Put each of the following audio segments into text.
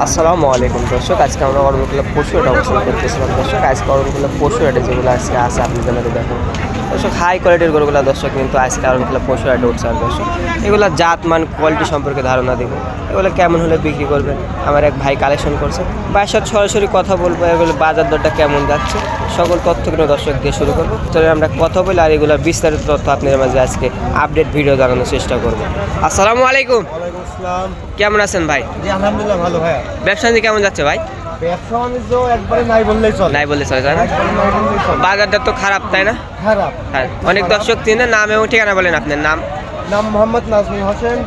আসসালামু আলাইকুম দর্শক, আজকে আমরা অরণকুলা পশু এটা অবস্থান করতেছিলাম দর্শক। আজকে অরণকুলা পশু এটা যেগুলো আজকে আছে আপনাদের মধ্যে দেখো দর্শক, হাই কোয়ালিটির গরুগুলো দর্শক কিন্তু আজকে অরণকুলা পশু এটা উঠছে আর দর্শক এগুলো জাত মান কোয়ালিটি সম্পর্কে ধারণা দেবো, এগুলো কেমন হলে বিক্রি করবেন। আমার এক ভাই কালেকশন করছে, ভাইয়ের সাথে সরাসরি কথা বলবো, এগুলো বাজার দরটা কেমন যাচ্ছে সকল তথ্যগুলো দর্শক দিয়ে শুরু করবো। চলে আমরা কথা বলি আর এগুলো বিস্তারিত তথ্য আপনাদের মাঝে আজকে আপডেট ভিডিও জানানোর চেষ্টা করবো। আসসালামু আলাইকুম। কেমন আছেন ভাই? জি আলহামদুলিল্লাহ ভালো ভাইয়া। ব্যবসা বাণিজ্য কেমন যাচ্ছে ভাই? ব্যবসা বাণিজ্য একবারে নাই বললেই চলে। নাই বললে চলে, তাই না? বাজারটা তো খারাপ, তাই না? খারাপ। হ্যাঁ, অনেক দর্শক চিনে, নাম এবং ঠিকানা বলেন আপনার নাম। নাম মোহাম্মদ নাজমুল হোসেন,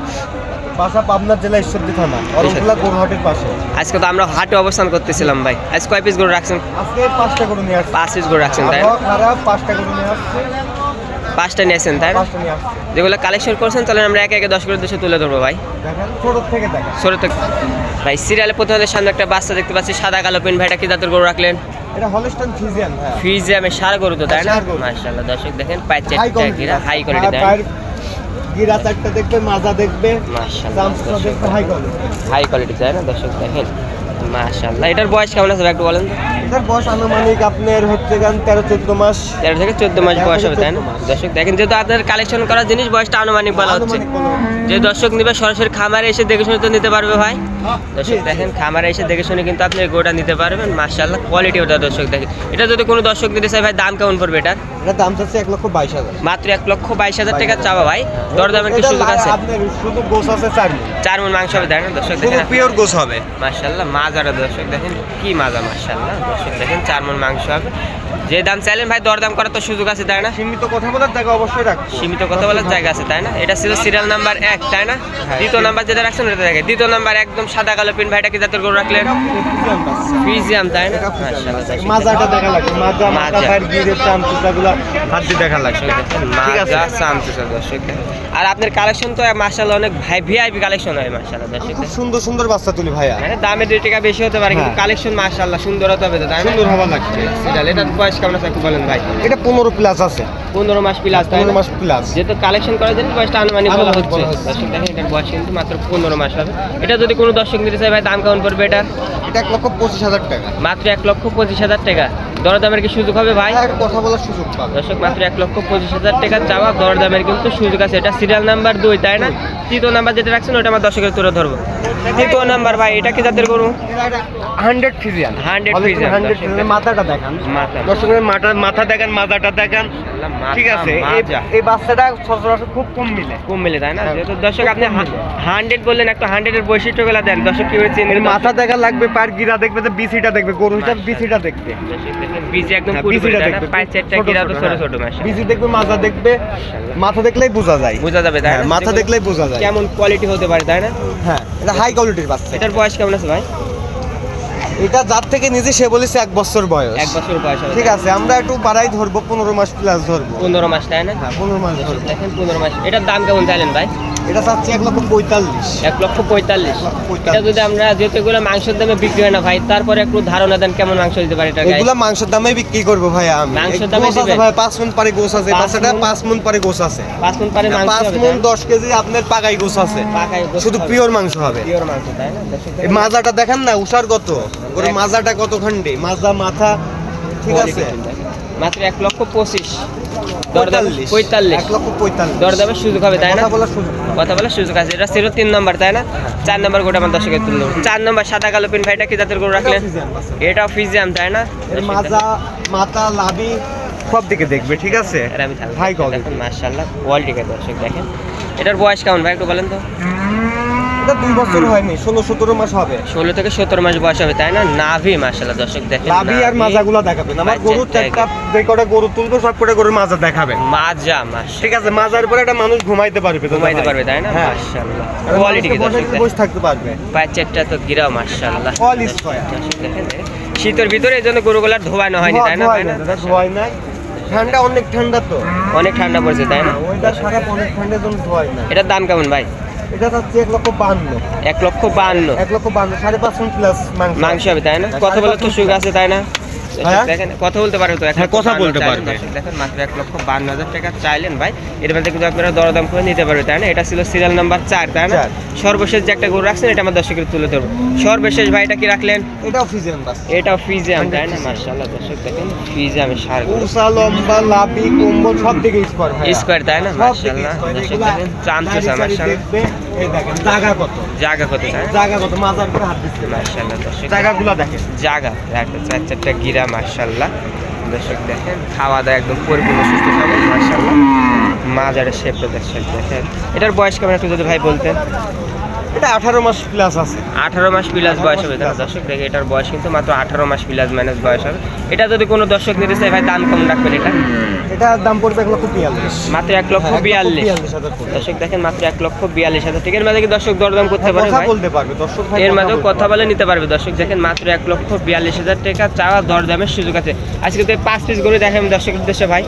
বাসা পাবনা জেলা ঈশ্বরদী থানা, অরণকুলা গরুহাটের পাশে। আজকে তো আমরা হাটে অবস্থান করতেছিলাম ভাই, আজ কয় পিস গরু রাখছেন? আজকে 5টা গরু নিয়ে আসছি। 5 পিস গরু রাখছেন, তাই না? খারাপ 5টা গরু নিয়ে আসছি। 5টা নিয়েছেন, তাই না? 5টা নিয়ে আসছি। যেগুলো কালেকশন করছেন চলেন আমরা একে একে 10 করে দেশে তুলে ধরবো ভাই। দেখেন ছোট থেকে দেখেন। ছোট থেকে ভাই, সিরিয়ালে প্রথমে সামনে একটা বাচ্চা দেখতে পাচ্ছি, সাদা কালো পেন। ভাইটা কি জাতের গরু রাখলেন? এটা হলস্টাইন ফ্রিজিয়ান ভাই। ফ্রিজিয়ামের সার গরু তো, তাই না? ষাঁড় গরু। মাশাআল্লাহ দর্শক দেখেন, পায়ের চারটা গিরা হাই কোয়ালিটি, তাই না? গিরা চারটা দেখবে, মাজা দেখবে, মাশাআল্লাহ চামচা দেখবে, হাই কোয়ালিটি। হাই কোয়ালিটি, তাই না দর্শক দেখেন? মাশাআল্লাহ। এটার বয়স কেমন আছে ভাই একটু বলেন তো? এটার বয়স আনুমানিক আপনার হচ্ছে গান 13-14 মাস। 13 থেকে 14 মাস বয়স হবে, তাই না? দর্শক দেখেন, যেহেতু আপনাদের কালেকশন করা জিনিস বয়সটা আনুমানিক বলা হচ্ছে, যে দর্শক নিবে সরাসরি খামারে এসে দেখে শুনে তো নিতে পারবে ভাই। দর্শক দেখেন, খামারে এসে দেখে শুনে কিন্তু আপনি গোটা নিতে পারবেন। মাশাআল্লাহ কোয়ালিটি ওটা দর্শক দেখেন। এটা যদি কোনো দর্শক নিতে চায় ভাই, দাম কেমন পড়বে এটার? এটা দাম চাচ্ছে 1,22,000। মাত্র 1,22,000 টাকা চাওয়া ভাই। দরদামের কি সুযোগ আছে? আপনার শুধু গোস আছে 4 মণ। 4 মণ মাংস হবে, তাই না দর্শক শুধু দেখেন? পিওর গোস হবে। মাশাআল্লাহ মাজারা দর্শক দেখেন, কি মাজা মাশাআল্লাহ দর্শক দেখেন, 4 মণ মাংস হবে। যে দাম চাইলেন ভাই, দরদাম করার তো সুযোগ আছে, তাই না? সীমিত কথা বলার জায়গা অবশ্যই রাখবো। সীমিত কথা বলার জায়গা আছে, তাই না? এটা ছিল সিরিয়াল নাম্বার 1, তাই না? দ্বিতীয় নাম্বার যেটা রাখছেন ওটা দেখে, দ্বিতীয় নাম্বার একদম সাদা কালো পিন। ভাইটা কি জাতের গরু রাখলেন? ফ্রিজিয়াম, তাই না? মাশাআল্লাহ মাজাটা দেখা লাগবে, মাজা মাজা। মাথার গিরে চামচুটাগুলো হাত দিয়ে দেখা লাগবে। ঠিক আছে। মাজা চামচুসা দর্শক দেখেন। আর আপনার কালেকশন তো মাশাআল্লাহ অনেক ভাই ভিআইপি কালেকশন হয় মাশাআল্লাহ দর্শক খুব দেখেন। সুন্দর সুন্দর বাচ্চা তুলি ভাইয়া। মানে দামে 2 টাকা বেশি হতে পারে, কিন্তু হ্যাঁ। কালেকশন মাশাআল্লাহ সুন্দর হতে হবে তো, তাই না? সুন্দর হওয়া লাগবে। সিরিয়াল এটার বয়স কেমন আছে একটু বলেন ভাই? এটা 15 প্লাস আছে। 15 মাস প্লাস, তাই 15 না? মাস প্লাস। যেহেতু কালেকশন করার জন্য বয়সটা আনুমানিক বলা আনুমানিক হচ্ছে বলা হচ্ছে। দর্শক দেখেন, এটার বয়স কিন্তু মাত্র 15 মাস হবে। এটা যদি কোনো দর্শক নিতে চায় ভাই, দাম কেমন পড়বে এটা? এটা 1,25,000 টাকা। মাত্র 1,25,000 টাকা। দরদামের কি সুযোগ হবে ভাই? একটা কথা বলার সুযোগ পাবে। দর্শক মাত্র 1,25,000 টাকা চাওয়া, দরদামের কিন্তু সুযোগ আছে। এটা সিরিয়াল নাম্বার 2, তাই না? তৃতীয় নাম্বার যেটা রাখছেন ওটা আমার দর্শকের তুলে ধরবো। তৃতীয় নাম্বার ভাই, এটা কি জাতের গরু? 100 ফ্রিজিয়ান। 100 ফ্রিজিয়ান। 100 ফ্রিজিয়ান। মাথাটা দেখান। মাথা। দর্শকের মাথা দেখেন, মাজাটা দেখেন। ঠিক আছে। এই বাচ্চাটা সচরাচর খুব কম মিলে। কম মিলে, তাই না? যেহেতু দর্শক আপনি 100 বললেন, একটা 100 এর বৈশিষ্ট্যগুলো দেন দর্শক কি হয়েছে? এর মাথা দেখা লাগবে, পার গিরা দেখবে, যে বিসিটা দেখবে, গরু হিসাব বিসিটা দেখবে। বিজি একদম হ্যাঁ, পুরো বিসিটা তাই না? দেখবে। পায়ের চারটা ছোট গিরা তো ছোট, ছোট হ্যাঁ। ছোট মাস। বিসি দেখবে, মাজা দেখবে, মাথা দেখলেই বোঝা যায়। বোঝা যাবে, তাই হ্যাঁ, না? মাথা দেখলেই বোঝা যায়। কেমন কোয়ালিটি হতে পারে, তাই না? হ্যাঁ, এটা হাই কোয়ালিটির বাচ্চা। এটার বয়স কেমন আছে ভাই? এটা যার থেকে নিজে সে বলেছে 1 বছর বয়স। 1 বছর বয়স হবে। ঠিক আছে, আমরা একটু বাড়াই ধরবো, 15 মাস প্লাস ধরবো। 15 মাস, তাই না? হ্যাঁ, 15 মাস ধরবো। দেখেন 15 মাস। এটার দাম কেমন চাইলেন ভাই? এটা চাচ্ছি 1,45,000। 1,45,000। এটা যদি আমরা যেহেতু এগুলো মাংসের দামে বিক্রি হয় না ভাই, তারপরে একটু ধারণা দেন কেমন মাংস দিতে পারে এটা? এগুলা মাংসের দামে বিক্রি করবো ভাই আমি। মাংসের দামে গোছ আছে দিবেন? ভাই, 5 মণ পারে গোছ আছে। 5 বাচ্চাটা মণ? 5 মণ পারে গোছ আছে। 5 মণ পারে মাংস 5 হবে, মণ 10 কেজি আপনার পাকাই গোছ আছে। পাকায় গোস্ত শুধু হবে। পিওর মাংস হবে। পিওর মাংস, তাই না? দর্শক এই মাজাটা দেখেন না, উষার কত ওর মাজাটা কত খন্ডে, মাজা মাথা। ঠিক আছে। মাত্র 1,25,000। দরদাম 45। 1,45,000। দরদামের সুযোগ হবে, তাই না? কথা বলার সুযোগ। কথা বলার সুযোগ আছে। এটা ছিল 3 নাম্বার, তাই না? 4 নাম্বার গোটা আমার দর্শকের তুললো। 4 নাম্বার সাদা কালো পিন। ভাইটা কি জাতের গরু রাখলেন? এটাও ফ্রিজিয়াম, তাই না? এর মাজা মাথা লাভি সব দিকে দেখবে। ঠিক আছে। আমি হাই কোয়ালিটি। দেখেন মাশাআল্লাহ কোয়ালিটিকে দর্শক দেখেন। এটার বয়স কেমন ভাই একটু বলেন তো? এটা 2 বছর হয়নি, 16-17 মাস হবে। 16 থেকে 17 মাস বয়স হবে, তাই না? নাভি মাশাআল্লাহ দর্শক দেখেন। লাভি আর মাজাগুলো দেখাবেন। আমার গরু চারটা, যে কটা গরু তুলবো সব কটা গরুর মাজা দেখাবেন। মাজা মাস। ঠিক আছে, মাজার পরে একটা মানুষ ঘুমাইতে পারবে, ঘুমাইতে পারবে, তাই না? হ্যাঁ। মাশাআল্লাহ আর কোয়ালিটি কি মানুষকে দর্শক বসে থাকতে পারবে। পায়ের চারটা তো গিরা মাশাআল্লাহ। All square. দর্শক দেখেন, শীতের ভিতরে এই জন্য গরুগুলার ধোয়ানো হয়নি, তাই না? তাই না? ধোয়াই নাই। ঠান্ডা অনেক ঠান্ডা তো। অনেক ঠান্ডা পড়ছে, তাই না? ওইটার খারাপ, অনেক ঠান্ডার জন্য ধোয়াই নাই। এটার দাম কেমন ভাই? এটা চাচ্ছি 1,52,000। 1,52,000। 1,52,000, 5.5 মণ প্লাস মাংস হবে, তাই না? কথা বলার তো সুযোগ আছে, তাই না? হ্যাঁ? দেখেন কথা বলতে পারবে তো? হ্যাঁ, কথা বলতে পারবে। দেখেন মাত্র 1,52,000 টাকা চাইলেন ভাই, এর মধ্যে কিন্তু আপনারা দরদাম করে নিতে পারবে, তাই না? এটা ছিল সিরিয়াল নাম্বার 4, তাই না? 4 সর্বশেষ যে একটা গরু রাখছেন, এটা আমার দর্শকের তুলে ধরবো। সর্বশেষ ভাই এটা কি রাখলেন? এটাও ফিজিয়ান বাস। এটাও ফিজিয়াম, তাই না? মাশাআল্লাহ দর্শক দেখেন ফিজিয়ামের সার গরু, উষা লম্বা লাভি কম্বল সব দিকে স্কোয়ার ভাই। স্কোয়ার, তাই না? সব দিকে মাশাআল্লাহ স্কোয়ার। দর্শক এগুলা দেখেন চামচুসা, নারী চারি মাশাআল্লাহ। দেখবে, এই দেখেন জায়গা কত, জায়গা কত, তাই না? জায়গা কত, মাজার করে হাত দিচ্ছে না। মাশাআল্লাহ দর্শক জায়গাগুলো দেখেন। জায়গা একটা 4-4টা গিরা, মাশাআল্লাহ দর্শক দেখেন খাওয়া দাওয়া একদম পরিপূর্ণ সুস্থ সবল, মাশাআল্লাহ। মাজারের শেপটা দর্শক দেখেন। এটার বয়স কেমন একটু যদি ভাই বলতেন? এটা 18 মাস প্লাস আছে। 18 মাস প্লাস বয়স হবে, তাই না? দর্শক দেখে এটার বয়স কিন্তু মাত্র 18 মাস প্লাস মাইনাস বয়স হবে। এটা যদি কোনো দর্শক নিতে চায় ভাই, দাম কম রাখবেন এটা? এটার দাম পড়বে 1,42,000। মাত্র 1,42,000। 1,42,000 পড়বে। দর্শক দেখেন মাত্র 1,42,000 টাকা। এর মাঝে কি দর্শক দরদাম করতে পারে কথা ভাই? বলতে পারবে দর্শক ভাই, এর মাঝেও বলতে কথা পারবে। বলে নিতে পারবে। দর্শক দেখেন মাত্র 1,42,000 টাকা চাওয়া, দরদামের সুযোগ আছে। আজকে তো 5 পিস গরু দেখেন দর্শকের উদ্দেশ্যে ভাই।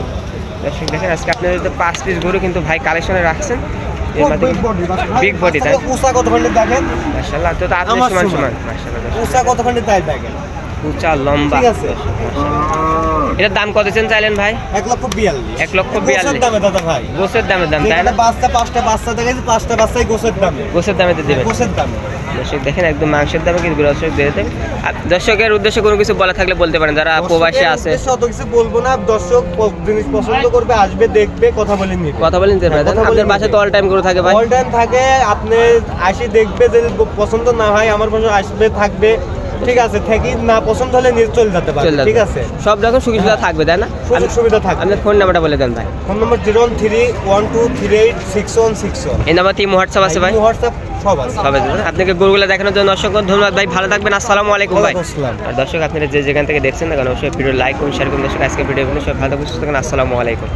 দর্শক দেখেন আজকে আপনাদের তো 5 পিস গরু কিন্তু ভাই কালেকশনে রাখছেন। এর খুব মাঝে big body, বাস ভাই। বিগ বডি, তাই? উষা কতখানি দেখেন, মাশাআল্লাহ, তো আপনি আমার সমান সমান। সমান, মাশাআল্লাহ দর্শক। উষা কতখানি তাই দেখেন। উঁচা লম্বা, ঠিক আছে। মাশাআল্লাহ। এটার দাম কত চাইলেন ভাই? 1,42,000। 1,42,000 গোছের দামে দাদা ভাই। গোছের দামে দাম, তাই যেখানে না? বাচ্চা 5টা বাচ্চা দেখাইছি, 5টা বাচ্চাই গোছের দামে। গোছের দামে দেবেন। গোছের দামে। দর্শক দেখেন একদম মাংসের দামে কিন্তু দর্শক দিয়ে দেবেন। আর দর্শকের উদ্দেশ্যে কোনো কিছু বলা থাকলে বলতে পারেন, যারা প্রবাসী দর্শকের আছে। উদ্দেশ্যে অত কিছু বলবো না, দর্শক জিনিস পছন্দ করবে, আসবে, দেখবে, কথা বলে নিবে। কথা বলেন যে ভাই, কথা বলে আপনার বাসায় তো নিবে। অল টাইম করে থাকে ভাই। অল টাইম থাকে, আপনি আসি দেখবে, যদি পছন্দ না হয় আমার পাশে আসবে, থাকবে, ঠিক আছে। থেকে না পছন্দ হলে নিয়ে চলে যেতে পারে, চলে ঠিক যাবে। আছে। সব রকম সুযোগ সুবিধা থাকবে, তাই না? সুযোগ সুবিধা থাকবে। আপনার ফোন নাম্বারটা বলে দেন ভাই। ফোন নম্বর 01312386161। এই নাম্বার তিন হোয়াটসঅ্যাপ আছে ভাই? হোয়াটসঅ্যাপ সব আছে। সবাই আপনাকে গরুগুলো দেখানোর জন্য অসংখ্য ধন্যবাদ ভাই, ভালো থাকবেন। আসসালামু আলাইকুম ভাই। ওয়ালাইকুম আসসালাম। আর দর্শক আপনারা যে যেখান থেকে দেখছেন না কেন, অবশ্যই ভিডিও লাইক করুন, শেয়ার করুন। দর্শক আজকে ভিডিও সবাই ভালো থাকুন, সুস্থ থাকুন। আসসালামু আলাইকুম।